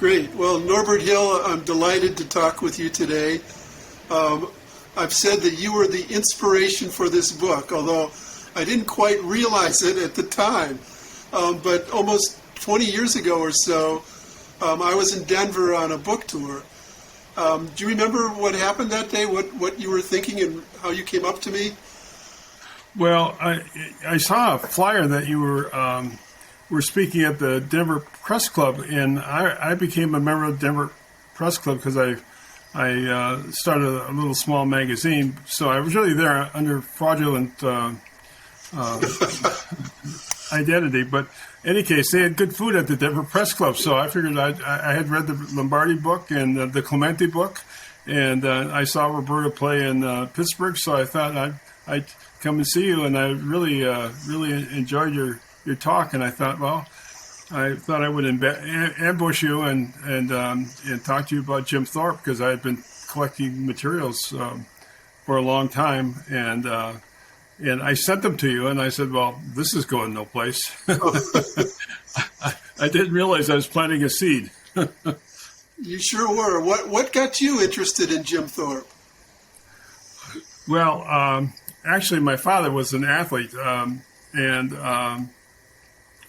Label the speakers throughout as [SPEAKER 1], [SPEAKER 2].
[SPEAKER 1] Great. Well, Norbert Hill, I'm delighted to talk with you today. I've said that you were the inspiration for this book, although I didn't quite realize it at the time. But almost 20 years ago or so, I was in Denver on a book tour. Do you remember what happened that day, what you were thinking and how you came up to me?
[SPEAKER 2] Well, I saw a flyer that you were speaking at the Denver Press Club, and I became a member of the Denver Press Club because I started a little small magazine. So I was really there under fraudulent identity. But in any case, they had good food at the Denver Press Club, so I figured I had read the Lombardi book and the Clementi book, and I saw Roberta play in Pittsburgh, so I thought I'd come and see you, and I really enjoyed your talk, and I thought, well, I thought I would ambush you and talk to you about Jim Thorpe, because I had been collecting materials for a long time, and I sent them to you, and I said, well, this is going no place. I didn't realize I was planting a seed.
[SPEAKER 1] You sure were. What got you interested in Jim Thorpe?
[SPEAKER 2] Well, actually, my father was an athlete and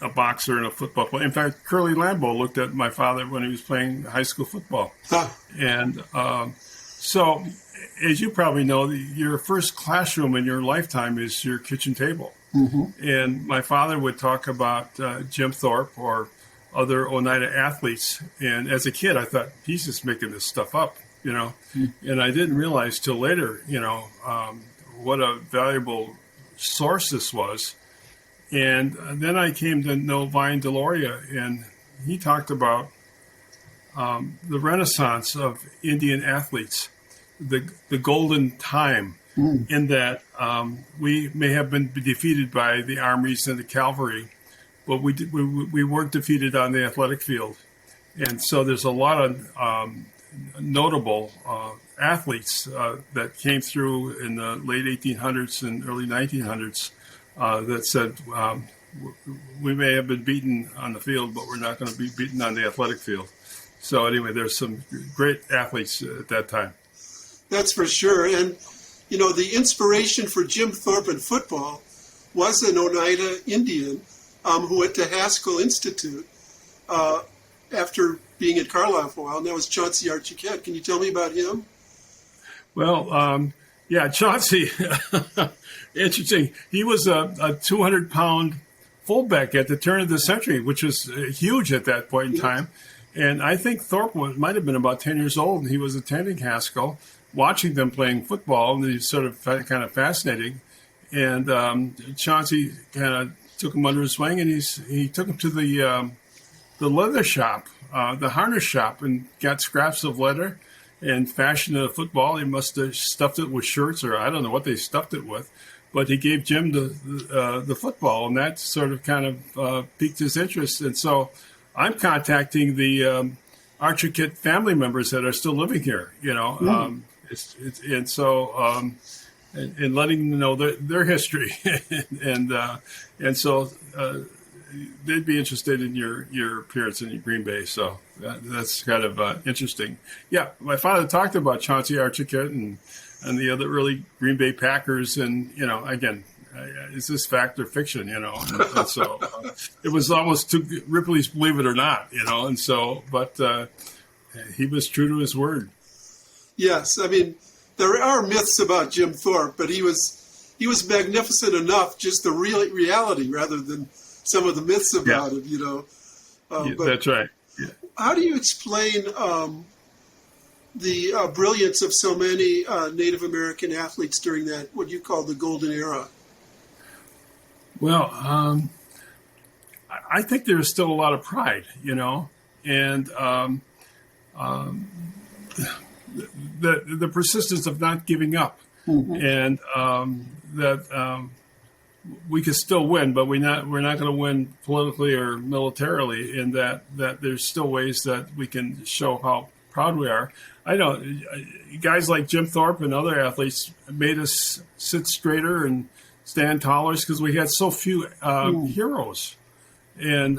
[SPEAKER 2] a boxer and a football player. In fact, Curly Lambeau looked at my father when he was playing high school football. Huh. And so, as you probably know, your first classroom in your lifetime is your kitchen table. Mm-hmm. And my father would talk about Jim Thorpe or other Oneida athletes. And as a kid, I thought, he's just making this stuff up, Mm-hmm. And I didn't realize till later, what a valuable source this was. And then I came to know Vine Deloria, and he talked about the renaissance of Indian athletes, the golden time, in that we may have been defeated by the armies and the cavalry, but we weren't defeated on the athletic field. And so there's a lot of notable athletes that came through in the late 1800s and early 1900s that said, we may have been beaten on the field, but we're not going to be beaten on the athletic field. So anyway, there's some great athletes at that time.
[SPEAKER 1] That's for sure. And, the inspiration for Jim Thorpe in football was an Oneida Indian who went to Haskell Institute after being at Carlisle for a while, and that was Chauncey Archiquette. Can you tell me about him?
[SPEAKER 2] Well, yeah, Chauncey, interesting. He was a 200-pound fullback at the turn of the century, which was huge at that point in time. And I think Thorpe might have been about 10 years old, and he was attending Haskell, watching them playing football, and he was sort of kind of fascinating. And Chauncey kind of took him under his wing, and he took him to the leather shop, the harness shop, and got scraps of leather and fashioned a football. He must have stuffed it with shirts, or I don't know what they stuffed it with. But he gave Jim the football, and that sort of kind of piqued his interest. And so I'm contacting the Archiquette family members that are still living here, and letting them know their history, and so they'd be interested in your appearance in Green Bay. So that's kind of interesting. Yeah, my father talked about Chauncey Archiquette and the other early Green Bay Packers, and again, is this fact or fiction? And so it was almost too Ripley's Believe It or Not, and so, but he was true to his word. Yes,
[SPEAKER 1] I mean, there are myths about Jim Thorpe, but he was magnificent enough, just the reality rather than some of the myths about him,
[SPEAKER 2] but that's right. Yeah.
[SPEAKER 1] How do you explain the brilliance of so many Native American athletes during that, what you call the golden era?
[SPEAKER 2] Well, I think there's still a lot of pride, and the persistence of not giving up, and that we could still win, but we're not going to win politically or militarily. In that there's still ways that we can show how proud we are. I know guys like Jim Thorpe and other athletes made us sit straighter and stand taller because we had so few heroes. And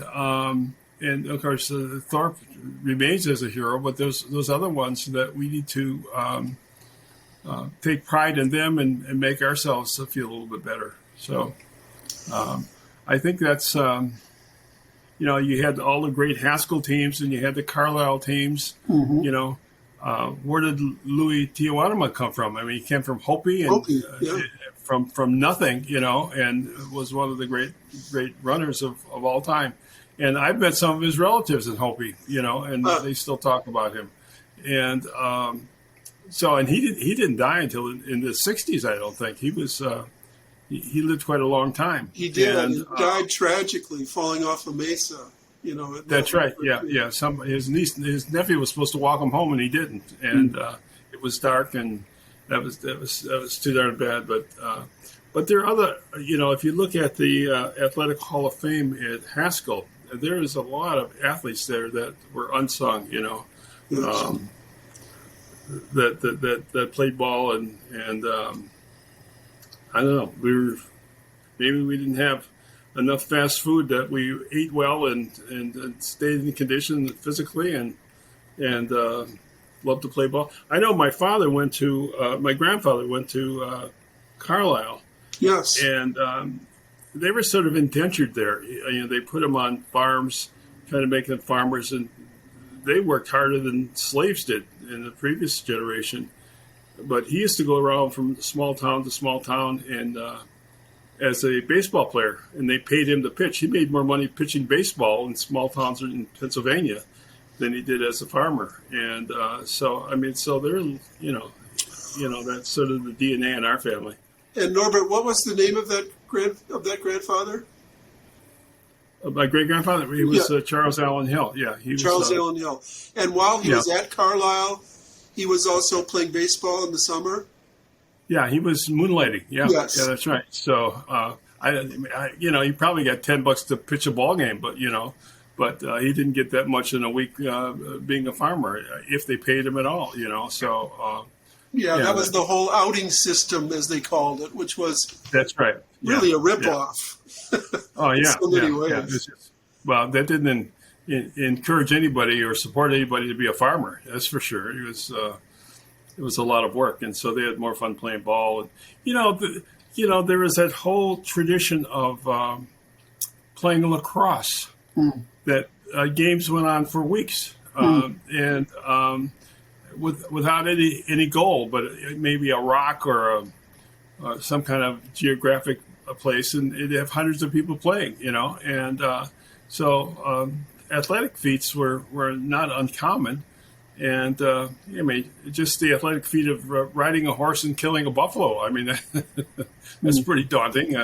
[SPEAKER 2] and of course, Thorpe remains as a hero, but there's those other ones that we need to take pride in them and make ourselves feel a little bit better. So I think that's, you had all the great Haskell teams and you had the Carlisle teams. Where did Louis Tijuana come from? I mean, he came from Hopi and from nothing, and was one of the great runners of all time. And I've met some of his relatives in Hopi, and they still talk about him. And and he didn't die until in the 60s, I don't think. He was he lived quite a long time.
[SPEAKER 1] He did. And he died tragically, falling off a mesa.
[SPEAKER 2] That's right. Yeah. His nephew was supposed to walk him home, and he didn't. And it was dark, and that was too darn bad. But there are other. If you look at the Athletic Hall of Fame at Haskell, there is a lot of athletes there that were unsung. That played ball, and I don't know. Maybe we didn't have enough fast food that we ate well and stayed in condition physically and loved to play ball. I know my grandfather went to Carlisle.
[SPEAKER 1] Yes.
[SPEAKER 2] And they were sort of indentured there. They put them on farms, trying to make them farmers, and they worked harder than slaves did in the previous generation. But he used to go around from small town to small town and as a baseball player, and they paid him to pitch. He made more money pitching baseball in small towns in Pennsylvania than he did as a farmer. And so they're, that's sort of the DNA in our family.
[SPEAKER 1] And Norbert, what was the name of that grandfather?
[SPEAKER 2] My great-grandfather, he was Charles Allen Hill. Yeah, he was
[SPEAKER 1] Charles Allen Hill. And while he was at Carlisle, he was also playing baseball in the summer?
[SPEAKER 2] Yeah, he was moonlighting. Yeah,
[SPEAKER 1] yes.
[SPEAKER 2] Yeah, that's right. So, he probably got $10 to pitch a ball game, but he didn't get that much in a week being a farmer if they paid him at all. So.
[SPEAKER 1] That was the whole outing system, as they called it, which was
[SPEAKER 2] that's right.
[SPEAKER 1] Really a ripoff.
[SPEAKER 2] Oh yeah,
[SPEAKER 1] in so many ways.
[SPEAKER 2] Well, that didn't encourage anybody or support anybody to be a farmer. That's for sure. It was a lot of work, and so they had more fun playing ball. And there was that whole tradition of playing lacrosse. That games went on for weeks, and without any goal, but maybe a rock or some kind of geographic place, and it'd have hundreds of people playing. And so athletic feats were not uncommon. And, just the athletic feat of riding a horse and killing a buffalo. I mean, that's pretty daunting.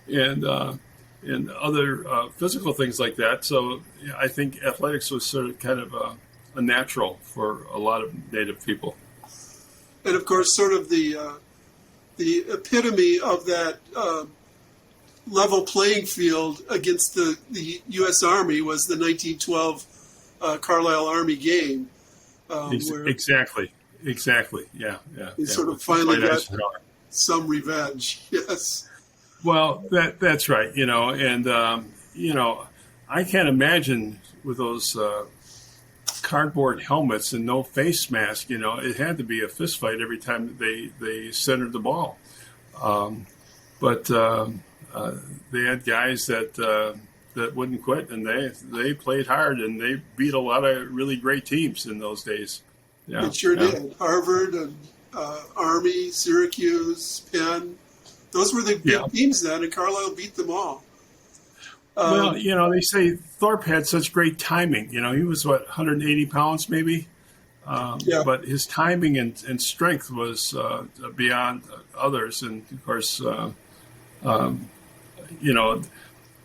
[SPEAKER 2] And other physical things like that. So I think athletics was sort of kind of a natural for a lot of Native people.
[SPEAKER 1] And, of course, sort of the epitome of that level playing field against the U.S. Army was the 1912 Carlisle Army game.
[SPEAKER 2] Exactly. Yeah.
[SPEAKER 1] He sort of finally got some revenge. Yes.
[SPEAKER 2] Well, that's right. And I can't imagine with those cardboard helmets and no face mask. It had to be a fist fight every time they centered the ball. But they had guys that wouldn't quit, and they played hard, and they beat a lot of really great teams in those days. Yeah,
[SPEAKER 1] it sure did. Harvard and Army, Syracuse, Penn. Those were the big teams then, and Carlisle beat them all.
[SPEAKER 2] Well, they say Thorpe had such great timing. He was, 180 pounds maybe? But his timing and strength was beyond others. And, of course,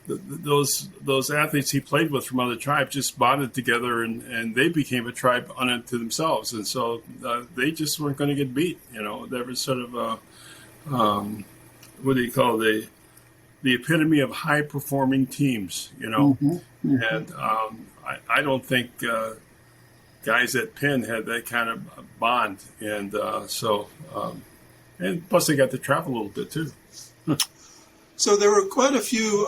[SPEAKER 2] those athletes he played with from other tribes just bonded together, and they became a tribe unto themselves. And so they just weren't going to get beat. There was sort of what do you call the epitome of high-performing teams, And I don't think guys at Penn had that kind of bond. And and plus they got to travel a little bit, too.
[SPEAKER 1] So there were quite a few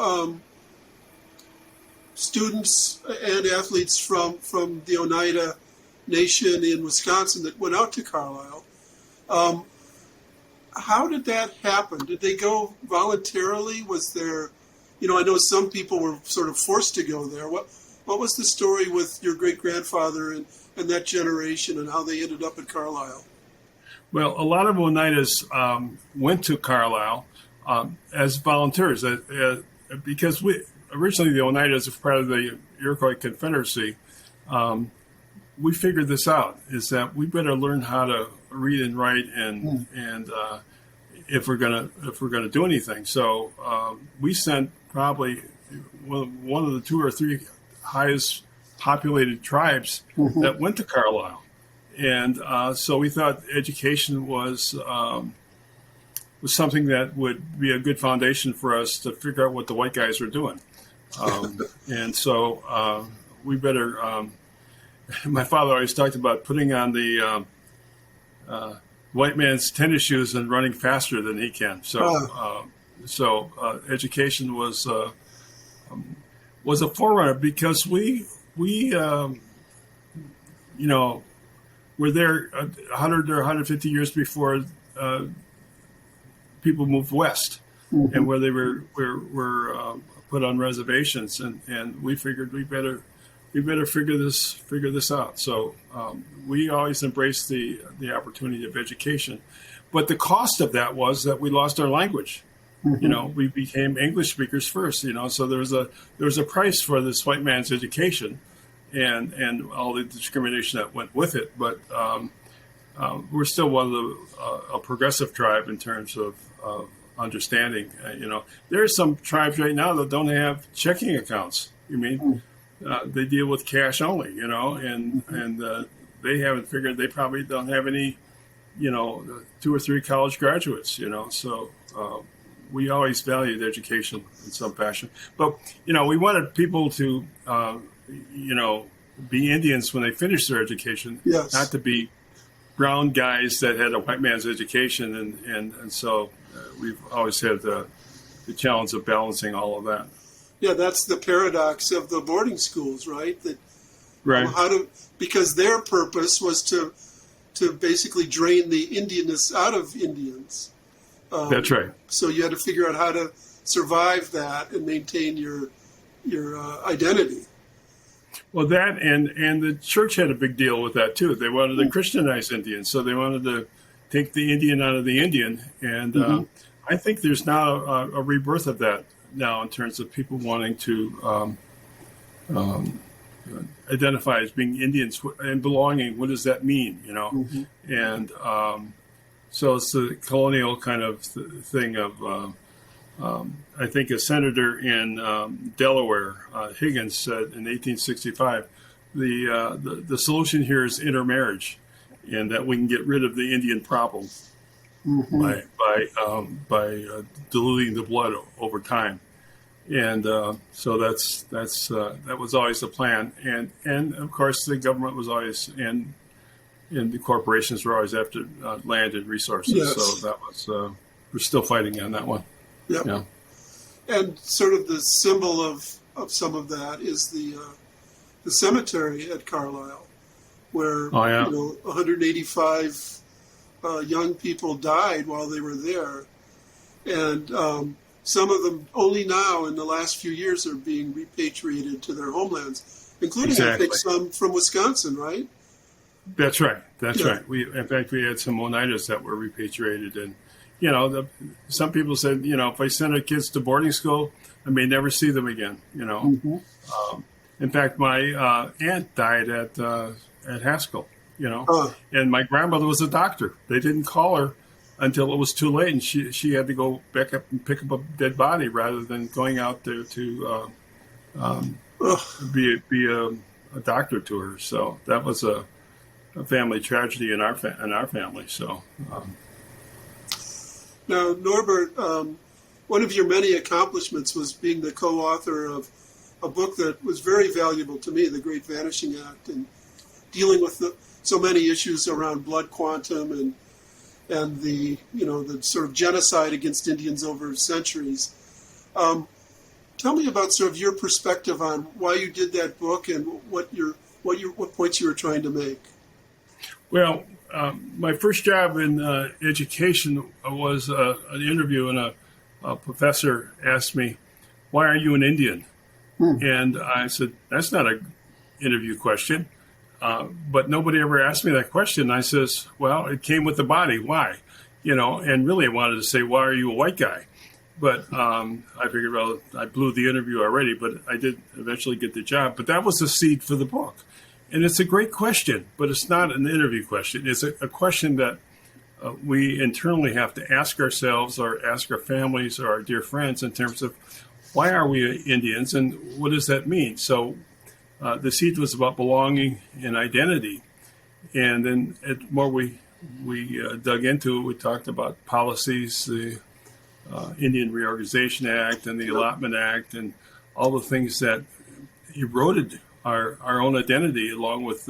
[SPEAKER 1] students and athletes from the Oneida Nation in Wisconsin that went out to Carlisle. How did that happen? Did they go voluntarily? Was there, I know some people were sort of forced to go there. What was the story with your great-grandfather and that generation and how they ended up at Carlisle?
[SPEAKER 2] Well, a lot of Oneidas went to Carlisle as volunteers because originally the Oneidas were part of the Iroquois Confederacy. We figured this out, is that we better learn how to read and write and if we're gonna do anything. So we sent probably one of the 2 or 3 highest populated tribes that went to Carlisle, and so we thought education was something that would be a good foundation for us to figure out what the white guys were doing, and so we better. My father always talked about putting on the white man's tennis shoes and running faster than he can. So, education was a forerunner because we were there 100 or 150 years before people moved west, and where they were put on reservations, and we figured we better figure this out. So we always embraced the opportunity of education, but the cost of that was that we lost our language. We became English speakers first. So there was a price for this white man's education, and all the discrimination that went with it. But we're still one of a progressive tribe in terms of understanding. There are some tribes right now that don't have checking accounts. They deal with cash only, and they haven't figured, they probably don't have any, 2 or 3 college graduates, so we always valued education in some fashion. But, we wanted people to, be Indians when they finished their education,
[SPEAKER 1] yes,
[SPEAKER 2] not to be brown guys that had a white man's education. And so we've always had the challenge of balancing all of that.
[SPEAKER 1] Yeah, that's the paradox of the boarding schools, right?
[SPEAKER 2] Right.
[SPEAKER 1] Because their purpose was to basically drain the Indianness out of Indians.
[SPEAKER 2] That's right.
[SPEAKER 1] So you had to figure out how to survive that and maintain your identity.
[SPEAKER 2] Well, that and the church had a big deal with that too. They wanted to Christianize Indians, so they wanted to take the Indian out of the Indian, and I think there's now a rebirth of that now in terms of people wanting to identify as being Indians and belonging. What does that mean? And so it's the colonial kind of thing of. I think a senator in Delaware, Higgins, said in 1865, the solution here is intermarriage, and that we can get rid of the Indian problem by diluting the blood over time. And so that was always the plan. And of course the government was always and the corporations were always after land and resources. Yes. So that was we're still fighting on that one.
[SPEAKER 1] Yep.
[SPEAKER 2] Yeah.
[SPEAKER 1] And sort of the symbol of some of that is the cemetery at Carlisle, where 185 young people died while they were there, and some of them only now in the last few years are being repatriated to their homelands, including I think some from Wisconsin, right?
[SPEAKER 2] That's right. That's right. In fact, we had some Oneidas that were repatriated, and some people said, if I send our kids to boarding school, I may never see them again. In fact, my aunt died at Haskell. And my grandmother was a doctor. They didn't call her until it was too late, and she had to go back up and pick up a dead body rather than going out there to be a doctor to her. So that was a family tragedy in our family. So.
[SPEAKER 1] Now, Norbert, one of your many accomplishments was being the co-author of a book that was very valuable to me, The Great Vanishing Act, and dealing with so many issues around blood quantum and the the sort of genocide against Indians over centuries. Tell me about sort of your perspective on why you did that book and what points you were trying to make.
[SPEAKER 2] Well, my first job in education was an interview, and a professor asked me, "Why are you an Indian?" And I said, "That's not an interview question." But nobody ever asked me that question. I says, "Well, it came with the body. Why?" And really I wanted to say, "Why are you a white guy?" But I figured, well, I blew the interview already, but I did eventually get the job. But that was the seed for the book. And it's a great question, but it's not an interview question. It's a question that we internally have to ask ourselves or ask our families or our dear friends in terms of why are we Indians and what does that mean? So the seed was about belonging and identity. And then the more we dug into it, we talked about policies, the Indian Reorganization Act and the Allotment Act and all the things that eroded our own identity, along with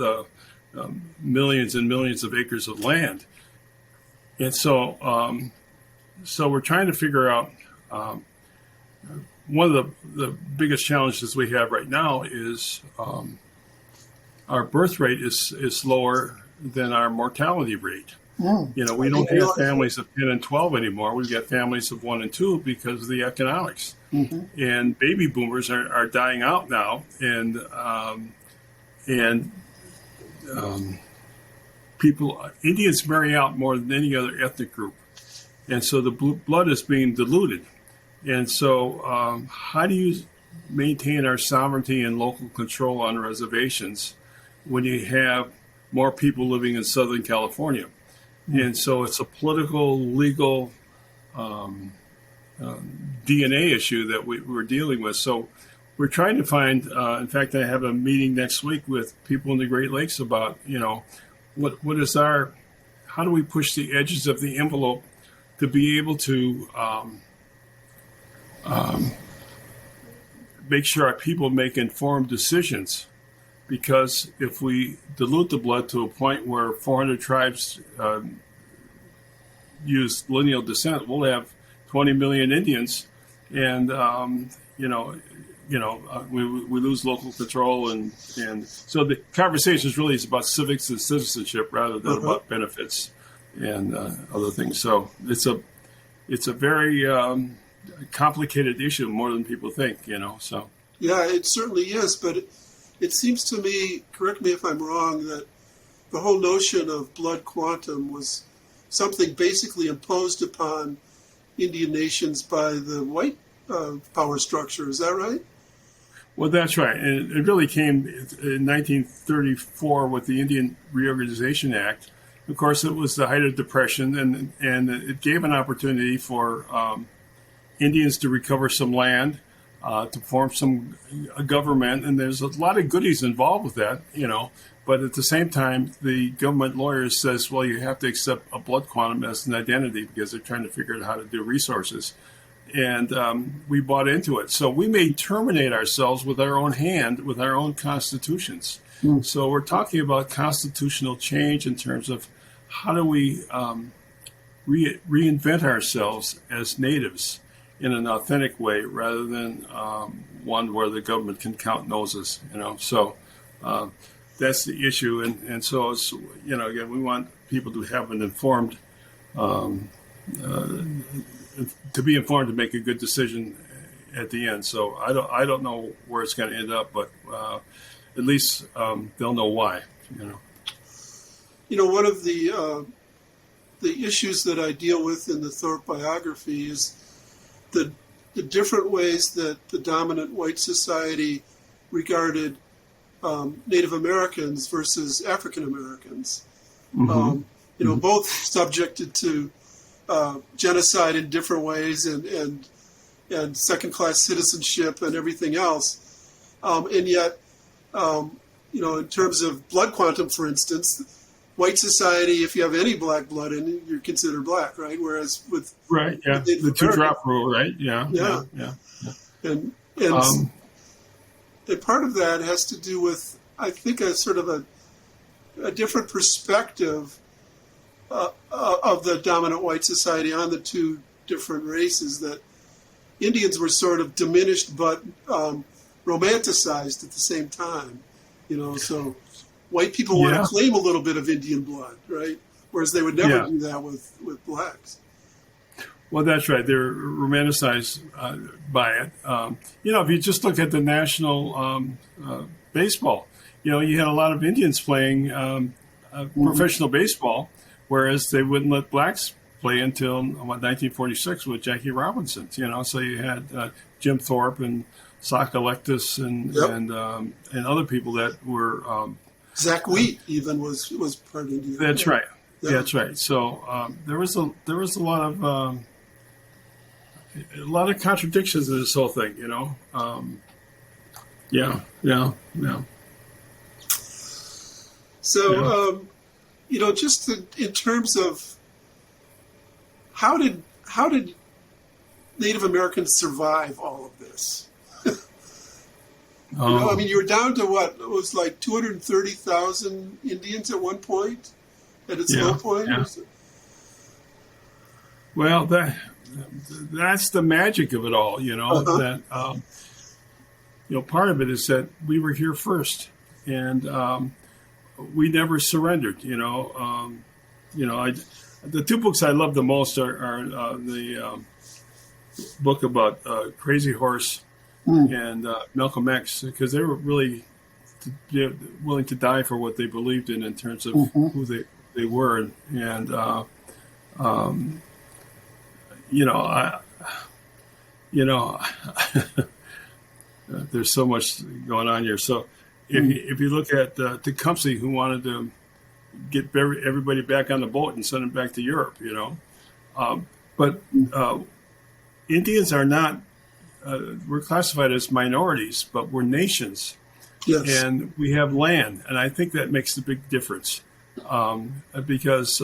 [SPEAKER 2] millions and millions of acres of land. And so we're trying to figure out one of the biggest challenges we have right now is our birth rate is lower than our mortality rate. We don't have families of 10 and 12 anymore. We've got families of 1 and 2 because of the economics. And baby boomers are dying out now, and Indians marry out more than any other ethnic group, and so the blood is being diluted. And so, how do you maintain our sovereignty and local control on reservations when you have more people living in Southern California? And so it's a political, legal DNA issue that we're dealing with. So we're trying to find, in fact, I have a meeting next week with people in the Great Lakes about, what is how do we push the edges of the envelope to be able to make sure our people make informed decisions? Because if we dilute the blood to a point where 400 tribes use lineal descent, we'll have 20 million Indians, and we lose local control, and so the conversation is about civics and citizenship rather than about benefits and other things. So it's a very complicated issue, more than people think. So
[SPEAKER 1] yeah, it certainly is, but it seems to me, correct me if I'm wrong, that the whole notion of blood quantum was something basically imposed upon Indian nations by the white power structure. Is that right?
[SPEAKER 2] Well, that's right. And it really came in 1934 with the Indian Reorganization Act. Of course, it was the height of Depression, and it gave an opportunity for Indians to recover some land, to form a government, and there's a lot of goodies involved with that, But at the same time, the government lawyers says, well, you have to accept a blood quantum as an identity because they're trying to figure out how to do resources. And we bought into it. So we may terminate ourselves with our own hand, with our own constitutions. So we're talking about constitutional change in terms of how do we reinvent ourselves as natives in an authentic way rather than one where the government can count noses, So that's the issue. And so, it's, again, we want people to have an informed, to be informed to make a good decision at the end. So I don't know where it's going to end up, but at least they'll know why,
[SPEAKER 1] One of the issues that I deal with in the Thorpe biography is the different ways that the dominant white society regarded Native Americans versus African Americans. Both subjected to genocide in different ways and second-class citizenship and everything else. And yet, in terms of blood quantum, for instance, white society, if you have any black blood in it, you're considered black, right? Whereas with
[SPEAKER 2] the two-drop rule, right? Yeah.
[SPEAKER 1] And part of that has to do with, I think, a sort of a different perspective of the dominant white society on the two different races. That Indians were sort of diminished but romanticized at the same time. So white people want to claim a little bit of Indian blood, right? Whereas they would never do that with blacks.
[SPEAKER 2] Well, that's right. They're romanticized by it. If you just look at the national baseball, you had a lot of Indians playing professional baseball, whereas they wouldn't let blacks play until 1946 with Jackie Robinson. So you had Jim Thorpe and Sauk Electus and other people that were
[SPEAKER 1] Zach Wheat even was part Indian.
[SPEAKER 2] That's right. Yeah. That's right. So there was a lot of contradictions in this whole thing.
[SPEAKER 1] So just in terms of how did Native Americans survive all of this? You were down to what? It was like 230,000 Indians at one point, at its low point?
[SPEAKER 2] Yeah. Well, that's the magic of it all, that, part of it is that we were here first and we never surrendered, the two books I love the most are the book about Crazy Horse and Malcolm X, because they were really willing to die for what they believed in terms of who they were. And, there's so much going on here. So if you look at Tecumseh, who wanted to get everybody back on the boat and send them back to Europe, but Indians are not, we're classified as minorities, but we're nations.
[SPEAKER 1] Yes.
[SPEAKER 2] And we have land. And I think that makes the big difference because,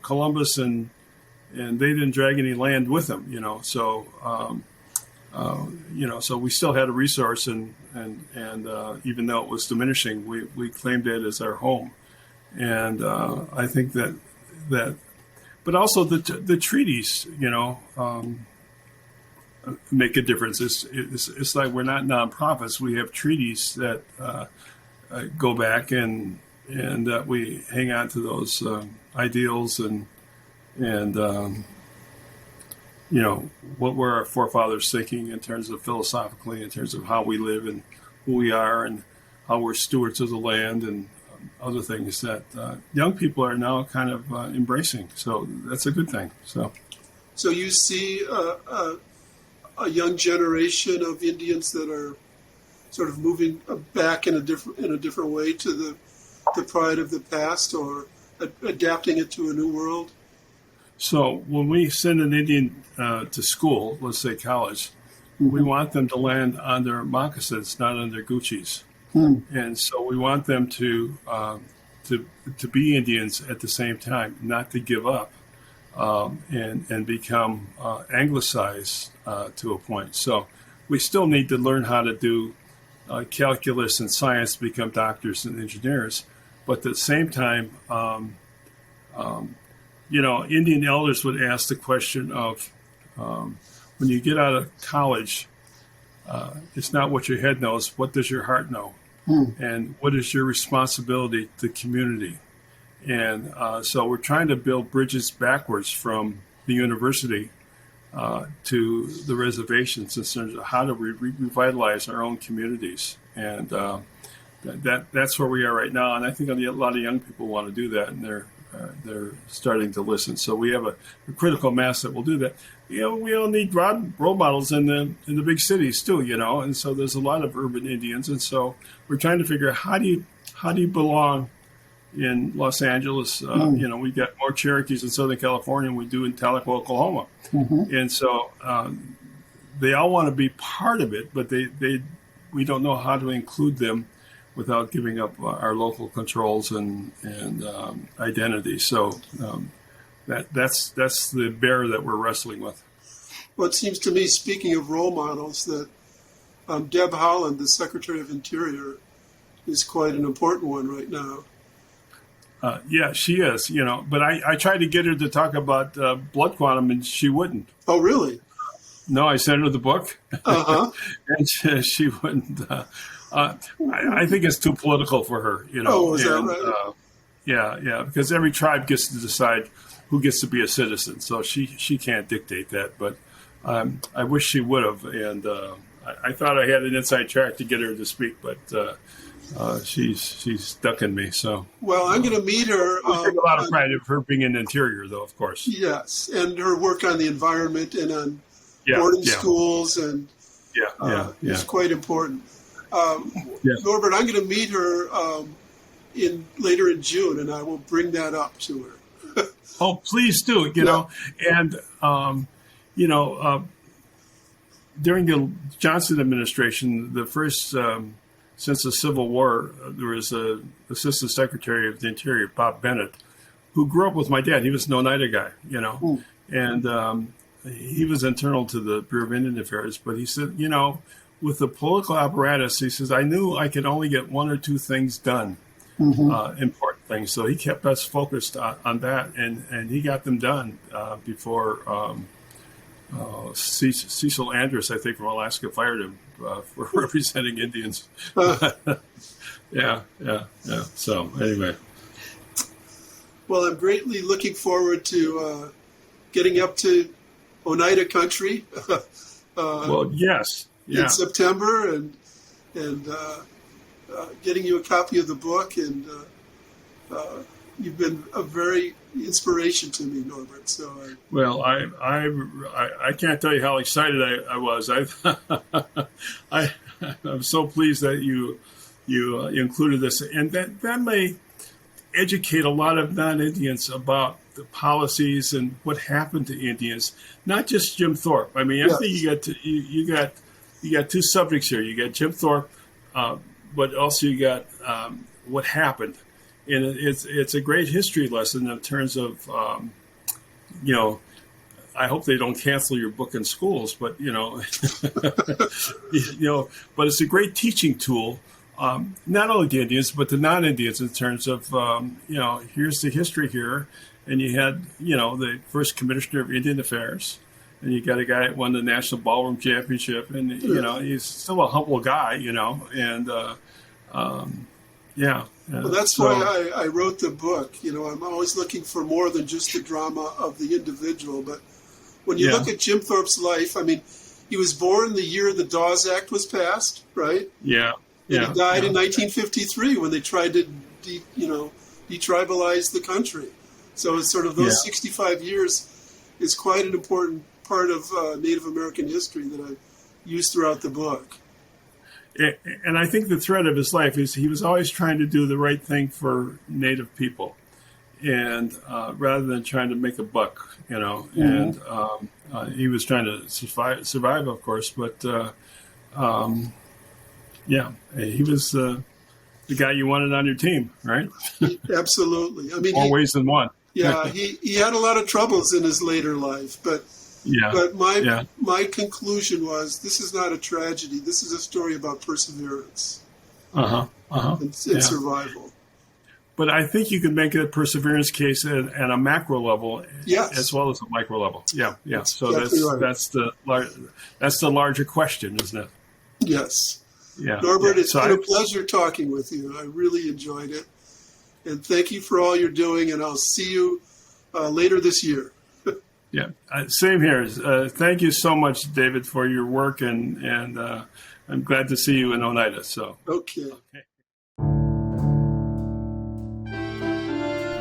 [SPEAKER 2] Columbus and they didn't drag any land with them, so, so we still had a resource and even though it was diminishing, we claimed it as our home. And I think that, but also the treaties, make a difference. It's like we're not nonprofits. We have treaties that go back and we hang on to those ideals and what were our forefathers thinking in terms of philosophically, in terms of how we live and who we are and how we're stewards of the land and other things that young people are now kind of embracing. So that's a good thing. So
[SPEAKER 1] you see a young generation of Indians that are sort of moving back in a different way to the pride of the past, or adapting it to a new world.
[SPEAKER 2] So when we send an Indian to school, let's say college, we want them to land on their moccasins, not on their Gucci's. And so we want them to be Indians at the same time, not to give up and become anglicized to a point. So we still need to learn how to do calculus and science to become doctors and engineers. But at the same time, Indian elders would ask the question of, when you get out of college, it's not what your head knows, what does your heart know? And what is your responsibility to the community? And so we're trying to build bridges backwards from the university to the reservations in terms of how to revitalize our own communities. And that's where we are right now. And I think a lot of young people want to do that, and they're starting to listen. So we have a critical mass that will do that. We all need role models in the big cities too, and so there's a lot of urban Indians. And so we're trying to figure out how do you belong in Los Angeles? We've got more Cherokees in Southern California than we do in Tahlequah, Oklahoma. And so they all want to be part of it, but we don't know how to include them without giving up our local controls and identity. So that's the bear that we're wrestling with.
[SPEAKER 1] Well, it seems to me, speaking of role models, that Deb Haaland, the Secretary of Interior, is quite an important one right now.
[SPEAKER 2] Yeah, she is, but I tried to get her to talk about blood quantum, and she wouldn't.
[SPEAKER 1] Oh, really?
[SPEAKER 2] No, I sent her the book, and she wouldn't. I think it's too political for her, you know.
[SPEAKER 1] Oh, is that right?
[SPEAKER 2] Yeah, because every tribe gets to decide who gets to be a citizen, so she can't dictate that. But I wish she would have, and I thought I had an inside track to get her to speak, but she's ducking me. So
[SPEAKER 1] well, I'm going to meet her.
[SPEAKER 2] I take a lot of pride of her being in the interior, though, of course.
[SPEAKER 1] Yes, and her work on the environment and on boarding schools, and it's quite important. Norbert, I'm going to meet her later in June, and I will bring that up to her.
[SPEAKER 2] Oh, please do. You know, and during the Johnson administration, the first since the Civil War, there was a Assistant Secretary of the Interior, Bob Bennett, who grew up with my dad. He was an Oneida guy, you know, and he was internal to the Bureau of Indian Affairs. But he said, you know, with the political apparatus, he says, I knew I could only get one or two things done, important things. So he kept us focused on that, and he got them done before Cecil Andrus, I think, from Alaska, fired him for representing Indians. Yeah. So anyway.
[SPEAKER 1] Well, I'm greatly looking forward to getting up to Oneida country.
[SPEAKER 2] Well, yes.
[SPEAKER 1] In September, and getting you a copy of the book, and you've been a very inspiration to me, Norbert. So I can't tell you how excited I was. I'm so pleased that you included this, and that may educate a lot of non-Indians about the policies and what happened to Indians, not just Jim Thorpe. I mean, I think you got two subjects here. You got Jim Thorpe, but also you got what happened. And it's a great history lesson in terms of, I hope they don't cancel your book in schools, but, but it's a great teaching tool, not only to Indians, but to non-Indians in terms of, here's the history here. And you had, the first commissioner of Indian Affairs, and you got a guy that won the National Ballroom Championship, and, he's still a humble guy, and, well, that's why I wrote the book. I'm always looking for more than just the drama of the individual. But when you look at Jim Thorpe's life, I mean, he was born the year the Dawes Act was passed, right?
[SPEAKER 2] Yeah.
[SPEAKER 1] And he died in 1953 when they tried to, detribalize the country. So it's sort of those 65 years is quite an important part of Native American history that I used throughout the book.
[SPEAKER 2] And I think the thread of his life is he was always trying to do the right thing for Native people, and rather than trying to make a buck, and he was trying to survive, of course. But he was the guy you wanted on your team, right?
[SPEAKER 1] Absolutely. I mean,
[SPEAKER 2] more ways than one.
[SPEAKER 1] Yeah, he had a lot of troubles in his later life, but my conclusion was this is not a tragedy. This is a story about perseverance and survival.
[SPEAKER 2] But I think you can make a perseverance case at a macro level as well as a micro level. Yeah. So that's the larger question, isn't it?
[SPEAKER 1] Yes.
[SPEAKER 2] Yeah.
[SPEAKER 1] Norbert, it's been a pleasure talking with you. I really enjoyed it. And thank you for all you're doing, and I'll see you later this year.
[SPEAKER 2] Yeah, same here. Thank you so much, David, for your work, and I'm glad to see you in Oneida. So
[SPEAKER 1] okay.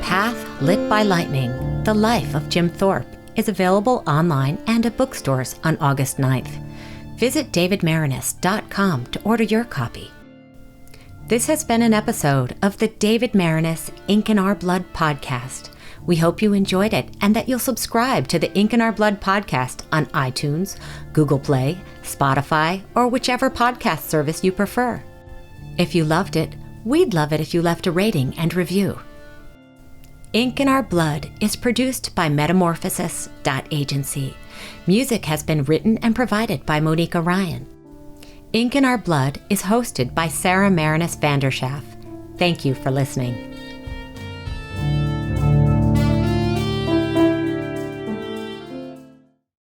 [SPEAKER 3] Path Lit by Lightning, The Life of Jim Thorpe, is available online and at bookstores on August 9th. Visit davidmaraniss.com to order your copy. This has been an episode of the David Maraniss Ink in Our Blood podcast. We hope you enjoyed it and that you'll subscribe to the Ink in Our Blood podcast on iTunes, Google Play, Spotify, or whichever podcast service you prefer. If you loved it, we'd love it if you left a rating and review. Ink in Our Blood is produced by Metamorphosis.agency. Music has been written and provided by Monica Ryan. Ink in Our Blood is hosted by Sarah Maraniss Vanderschaff. Thank you for listening.